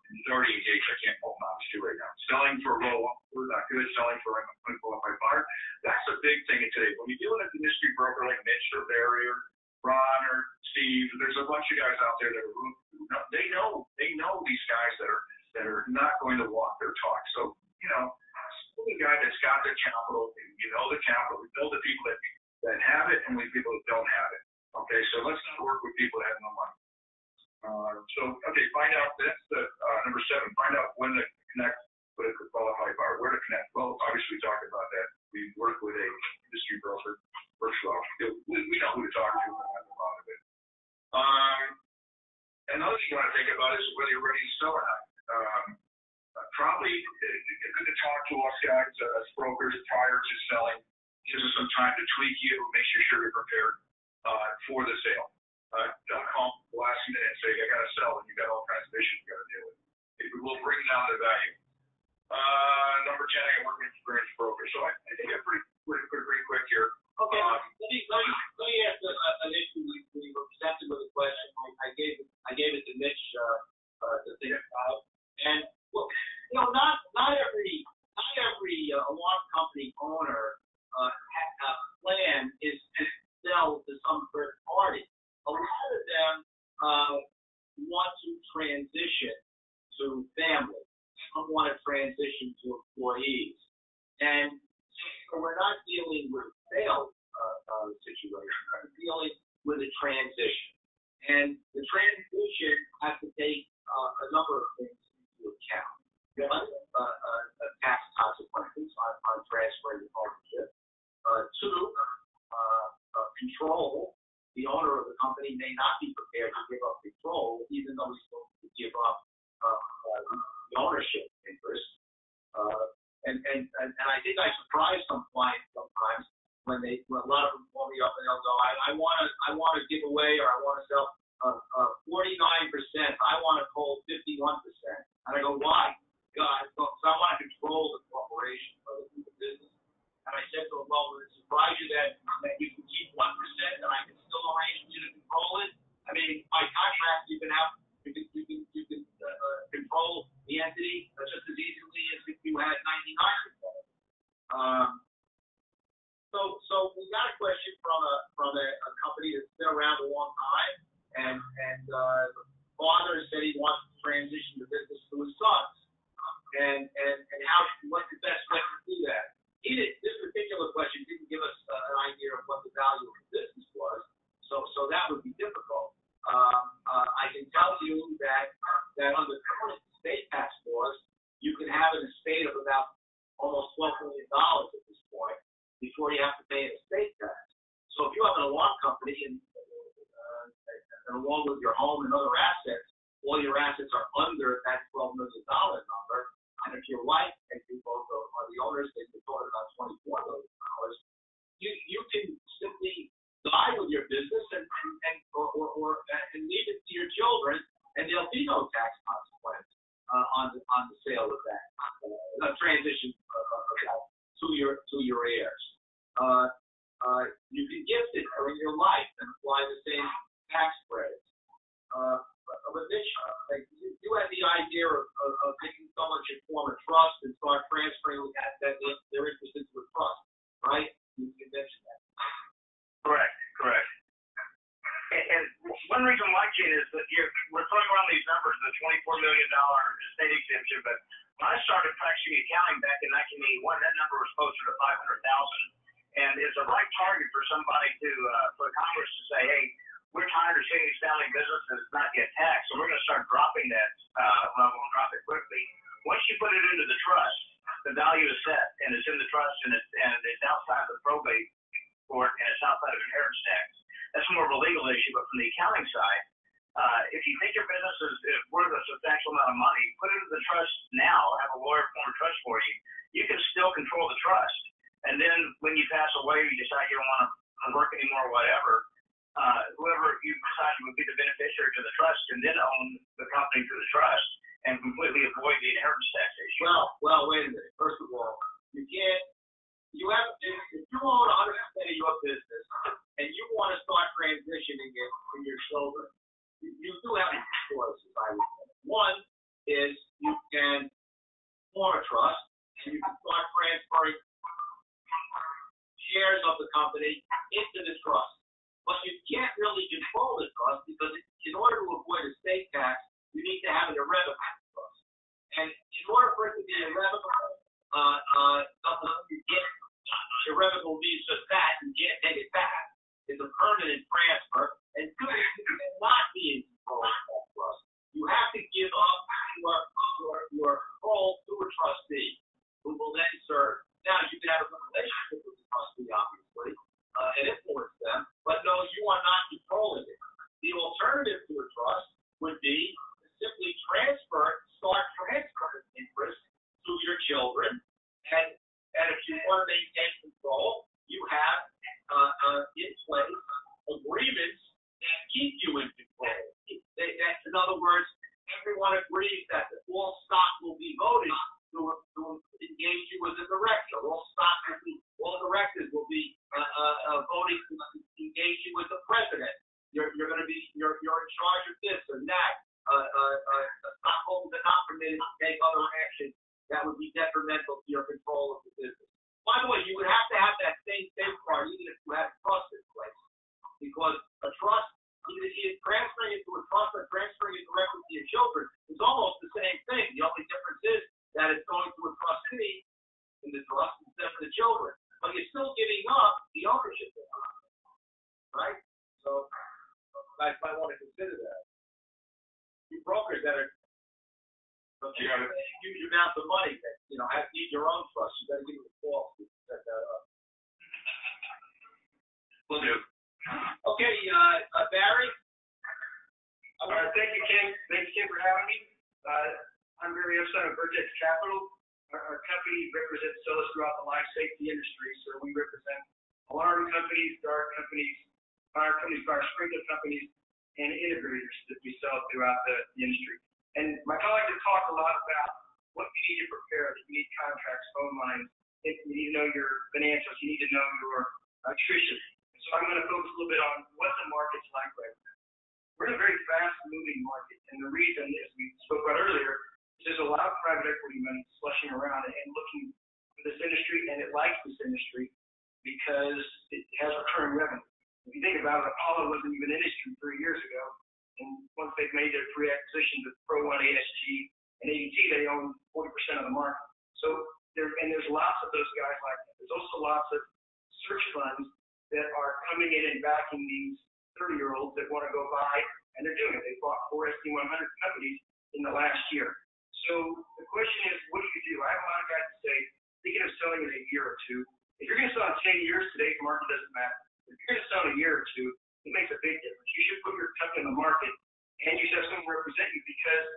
He's already engaged. I can't pull numbers to right now. Selling for a low offer, not good. Selling for an unqualified buyer. That's a big thing today. When you're dealing with an industry broker like Mitch or Barry or Ron or Steve, there's a bunch of guys out there that they know these guys that are not going to walk their talk. So, the guy that's got the capital, the capital. We know the people that have it and we people that don't have it. Okay, so let's not work with people that have no money. Find out. That's the number 7. Find out when to connect with a qualified buyer. Where to connect? Well, obviously we talked about that. We work with a industry broker. Works well. We know who to talk to. And have a lot of it. Another thing you want to think about is whether you're ready to sell or not. Probably it's good to talk to us guys as brokers prior to selling. Gives us some time to tweak you, makes you sure you're prepared for the sale. Don't call the last minute and say, I got to sell, and you got all kinds of issues you got to deal with. It will bring down the value. Number 10, I work with experienced brokers. So I think I'm pretty quick here. Okay. Let me ask an issue we were presented with a question. I gave it to Mitch to think about. And not every alarm company owner plan is to sell to some third party. A lot of them want to transition to family. Some want to transition to employees. And so we're not dealing with a sales situation. We're dealing with a transition. And the transition has to take a number of things into account. One, tax consequences on transferring the ownership. 2, control. The owner of the company may not be prepared to give up control, even though he's going to give up the ownership interest. And I think I surprise some clients sometimes when a lot of them call me up and they'll go, I want to give away, or I want to sell 49%. I want to hold 51%. And I go, why? God, so I want to control the corporation or the business. And I said to him, well, would it surprise you that you can keep 1% and I can still arrange for you to control it? I mean, by contract, you can control the entity just as easily as if you had 99%. So we got a question from a company that's been around a long time, and the father said he wants to transition the business to his sons, and what's the best way to do that? This particular question didn't give us an idea of what the value of the business was, so that would be difficult. I can tell you that under current estate tax laws, you can have an estate of about almost $12 million at this point before you have to pay an estate tax. So if you have an alarm company and along with your home and other assets, all your assets are under that $12 million number, and if your wife and you both are the owners, they can talk about $24 million, you can simply die with your business and leave it to your children, and there'll be no tax consequence on the sale of that, a transition of that to your heirs. You can gift it during your life and apply the same tax credits. But Mitch, you had the idea of thinking someone should form a trust and start transferring their interest into a trust, right? You mentioned that. Correct. And one reason why, Ken, is that we're throwing around these numbers, the $24 million estate exemption, but when I started practicing accounting back in 1981, that number was closer to 500,000. And it's a right target for somebody for Congress to say, hey, we're tired of seeing these family businesses not get taxed, so we're going to start dropping that level and drop it quickly. Once you put it into the trust, the value is set, and it's in the trust, and it's outside of the probate court, and it's outside of inheritance tax. That's more of a legal issue, but from the accounting side, if you think your business is worth a substantial amount of money, put it into the trust now, have a lawyer form a trust for you. You can still control the trust. And then when you pass away, you decide you don't want to work anymore or whatever, whoever you decide would be the beneficiary to the trust can then own the company through the trust and completely avoid the inheritance tax issue. Well, wait a minute. First of all, if you own 100% of your business and you want to start transitioning it to your children, you do have two choices, I would say. One is you can form a trust and you can start transferring shares of the company into the trust. But you can't really control the trust because in order to avoid estate tax, you need to have an irrevocable trust. And in order for it to be irrevocable, you get irrevocable means just that, you can't take it back. It's a permanent transfer, and two, you cannot be in control of that trust. You have to give up your control to a trustee who will then serve. Now, you can have a relationship with the trustee, obviously, and influence them, but no, you are not controlling it. The alternative to a trust would be to simply start transferring interest to your children, and if you want to maintain control, you have in place agreements that keep you in control. In other words, everyone agrees that all stock will be voted to engage you as a director. All directors will be voting to engage you as the president. You're going to be you're in charge of this or that. Stockholders are not permitted to take other actions that would be detrimental to your control of the business. By the way, you would have to have that same safeguard even if you had trust in place, because a trust, either transferring it to a trust or transferring it directly to your children, is almost the same thing. The only difference is that it's going to a trustee in the trust instead of the children. But you're still giving up the ownership of it, right? So I might want to consider that. You brokers that are huge amounts of money that need your own trust, you got to give them a call to set that up. Will do. Okay, Barry. All right, thank you, Ken. Thanks, Ken, for having me. I'm Barry Epstein of Vertex Capital. Our company represents sellers throughout the life safety industry, so we represent alarm companies, guard companies, fire companies, fire sprinkler companies, and integrators that we sell throughout the industry. And my colleagues have talked a lot about what you need to prepare. You need contracts, phone lines, you need to know your financials, you need to know your attrition. So I'm going to focus a little bit on what the market's like right now. We're in a very fast-moving market, and the reason, as we spoke about earlier, is there's a lot of private equity money slushing around and looking for this industry, and it likes this industry because it has recurring revenue. If you think about it, Apollo wasn't even in industry 3 years ago, and once they've made their three acquisitions of Pro One, ASG, and ADT, they own 40% of the market. So there's lots of those guys like that. There's also lots of search funds that are coming in and backing these 30-year-olds that want to go buy, and they're doing it. They bought 4 SP100 companies in the last year. So the question is, what do you do? I have a lot of guys that say, thinking of selling in a year or two. If you're going to sell in 10 years, today's market doesn't matter. If you're going to sell in a year or two, it makes a big difference. You should put your company in the market, and you should have someone represent you, because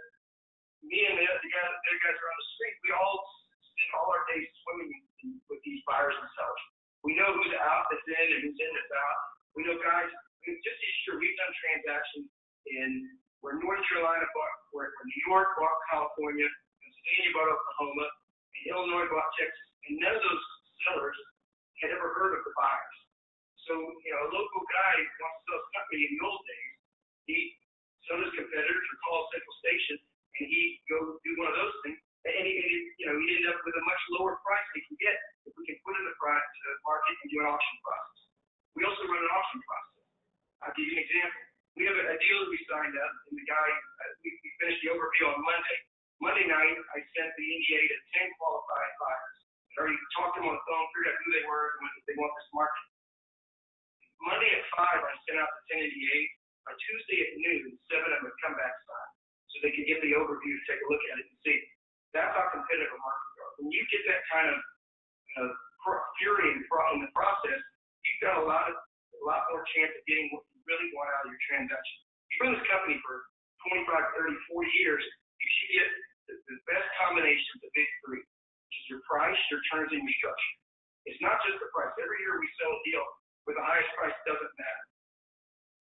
me and the other guys are on the street, we all spend all our days swimming with these buyers and sellers. We know who's out that's in and who's in that's out. We know guys, just this year we've done transactions where North Carolina bought, where New York bought California, Pennsylvania bought Oklahoma, and Illinois bought Texas, and none of those sellers had ever heard of the buyers. So, a local guy wants to sell something in the old days, he'd sell his competitors or call Central Station, and he'd go do one of those things, and he'd end up with a much lower price than he can get if we can put in the market and do an auction process. We also run an auction process. I'll give you an example. We have a deal that we signed up, and the guy, we finished the overview on Monday. Monday night, I sent the NDA to 10 qualified buyers. I already talked to them on the phone, figured out who they were, and if they want this market. Monday at 5, I sent out the 10 NDAs. On Tuesday at noon, 7 of them would come back signed, so they could get the overview, take a look at it, and see. That's how competitive a market goes. When you get that kind of fury in the process, you've got a lot more chance of getting what you really want out of your transaction. You've run this company for 25, 30, 40 years. You should get the best combination of the big three, which is your price, your terms, and your structure. It's not just the price. Every year we sell a deal where the highest price doesn't matter.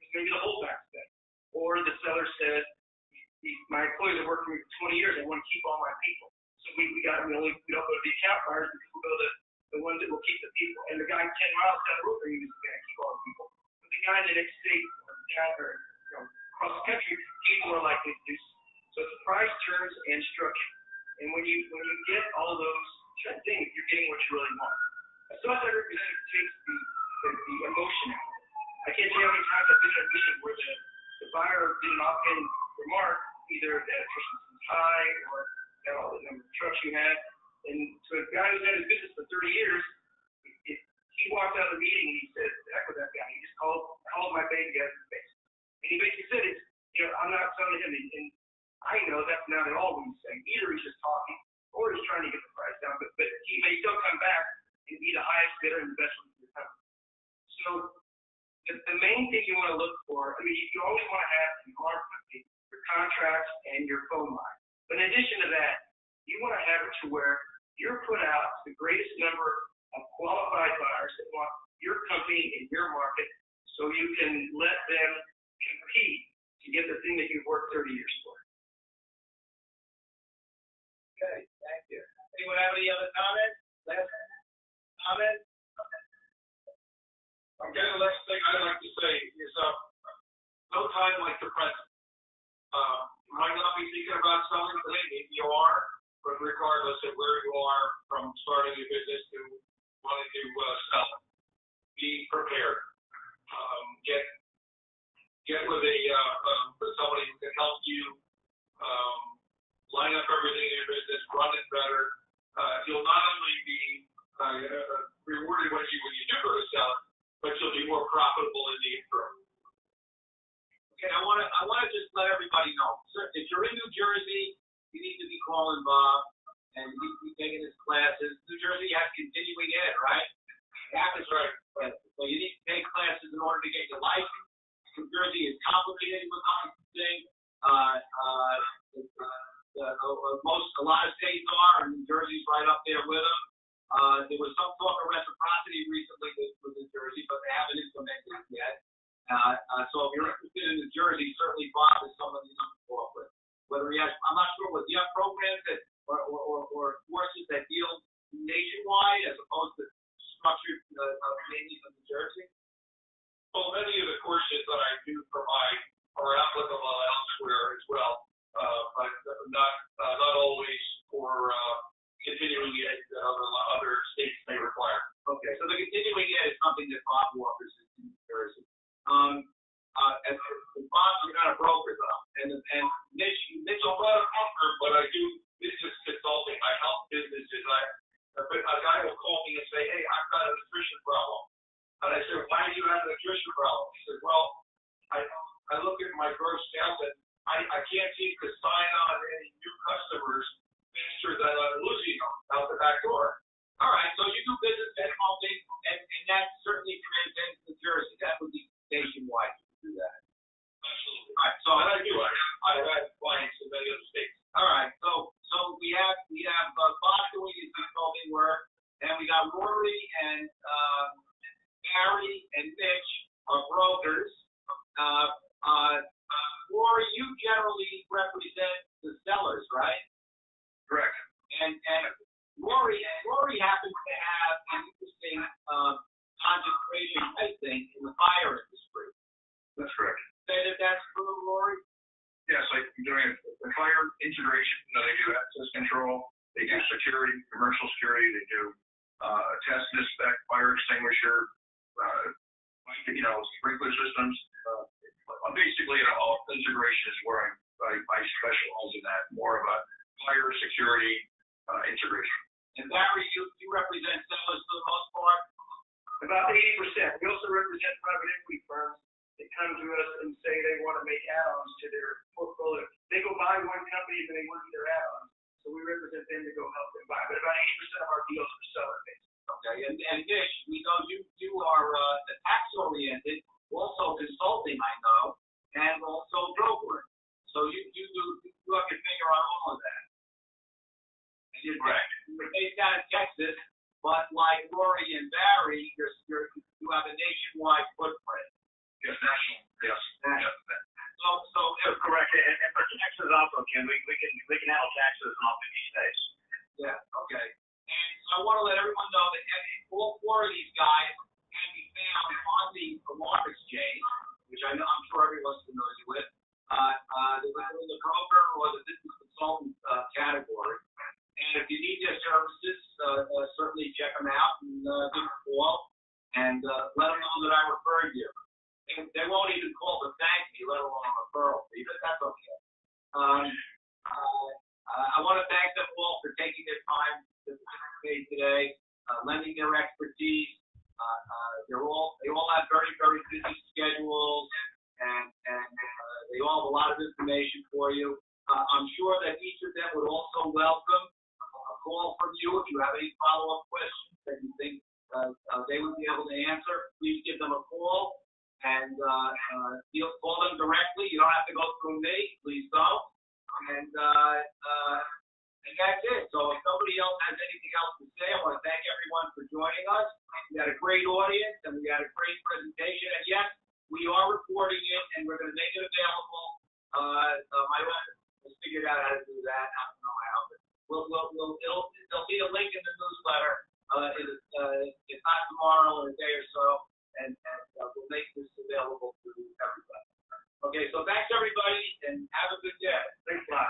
It's maybe the holdback thing. Or the seller said, my employees have worked for me for 20 years. I want to keep all my people. So we don't go to the account buyers because we'll go to the ones that will keep the people. And the guy 10 miles down the road from you is going to keep all the people. But the guy in the next state or down or across the country, he's more likely to do so. So it's price, terms, and structure. And when you get all those things, you're getting what you really want. A sell-side representative takes the emotion out of it. I can't tell you how many times I've been in a meeting where the buyer did an offhand remark, either that efficiency is high or that all the number of trucks you have. And so a guy who's had his business for 30 years, he walked out of the meeting and he said, heck with that guy. He just called my baby guy in the face. And he basically said, I'm not selling him. And I know that's not at all what he's saying. Either he's just talking or he's trying to get the price down. But he may still come back and be the highest bidder and the best one for your company. So the main thing you want to look for, you always want to have in our company your contracts and your phone line. But in addition to that, you want to have it to where you're put out to the greatest number of qualified buyers that want your company in your market so you can let them compete to get the thing that you've worked 30 years for. Okay, thank you. Anyone have any other comments? Last comment? Okay, the last thing I'd like to say is no time like the present. You might not be thinking about selling today, maybe you are, but regardless of where you are from starting your business to wanting to sell, be prepared. Get with with somebody who can help you line up everything in your business, run it better. You'll not only be rewarded when you do go to sell it, but you'll be more profitable in the interim. Okay, I want to just let everybody know. If you're in New Jersey, you need to be calling Bob, and you need to be taking his classes. New Jersey has continuing ed, right? That is right. So you need to take classes in order to get your license. New Jersey is complicated with licensing. A lot of states are, and New Jersey's right up there with them. There was some talk of reciprocity recently with New Jersey, but they haven't implemented it yet. So if you're interested in New Jersey, certainly Bob is someone you can talk with. Whether he has, I'm not sure what the programs that or courses that deal nationwide as opposed to structured mainly in New Jersey. Well, many of the courses that I do provide are applicable elsewhere as well, but not always for continuing ed that other states may require. Okay, so the continuing ed is something that Bob offers in New Jersey. And Bob, you're not a broker though, and Mitch, I'm not a broker, but I do business consulting. I help businesses. A guy will call me and say, "Hey, I've got a nutrition problem," and I said, "Why do you have a nutrition problem?" He said, "Well, I look at my gross sales and I can't seem to sign on any new customers faster than I'm losing them out the back door." All right, so you do business consulting, and that certainly transcends New Jersey. That would be nationwide to do that. Absolutely. All right, so and I do. I've had clients in many other states. All right, so we have Bob doing his consulting work, and we got Rory and Gary and Mitch brokers. Rory, you generally represent the sellers, right? Correct. And Rory happens to have an interesting concentration, I think, in the fire industry. That's correct. Say that that's true, Rory? Yes, I'm doing the fire integration. They do access control. They do security, commercial security. They do test and inspect fire extinguisher, sprinkler systems. Basically, all integration is where I specialize in that. More of a fire security integration. And Barry, you represent sellers for the most part? About 80%. We also represent private equity firms that come to us and say they want to make add-ons to their portfolio. They go buy one company and then they want their add-ons. So we represent them to go help them buy. But about 80% of our deals are seller-based. Okay. And Dish, we know you are tax-oriented, also consulting, I know, and also brokering. So you have your finger on all of that. And you're based out of Texas, but like Rory and Barry, you have a nationwide footprint. Yes, national. Yes. So correct. And for taxes also, Ken, we can handle taxes in all 50 states. Yeah. Okay. And so I want to let everyone know that all four of these guys can be found on the Alarm Exchange, which I'm sure everyone's familiar with. The broker or the business consultant category. And if you need their services, certainly check them out and give them a call and let them know that I referred you. They won't even call to thank me, let alone a referral fee, but that's okay. I want to thank them all for taking their time to participate today, lending their expertise. They all have very, very busy schedules, and they all have a lot of information for you. I'm sure that each of them would also welcome a call from you if you have any follow-up questions that you think they would be able to answer. Please give them a call and call them directly. You don't have to go through me. Please don't. And that's it. So if nobody else has anything else to say, I want to thank everyone for joining us. We had a great audience and we had a great presentation. And yes, we are recording it and we're going to make it available. My wife has figured out how to do that. I don't know how, but there'll be a link in the newsletter. If not tomorrow, in a day or so, and we'll make this available to everybody. Okay, so thanks everybody, and have a good day. Thanks a lot.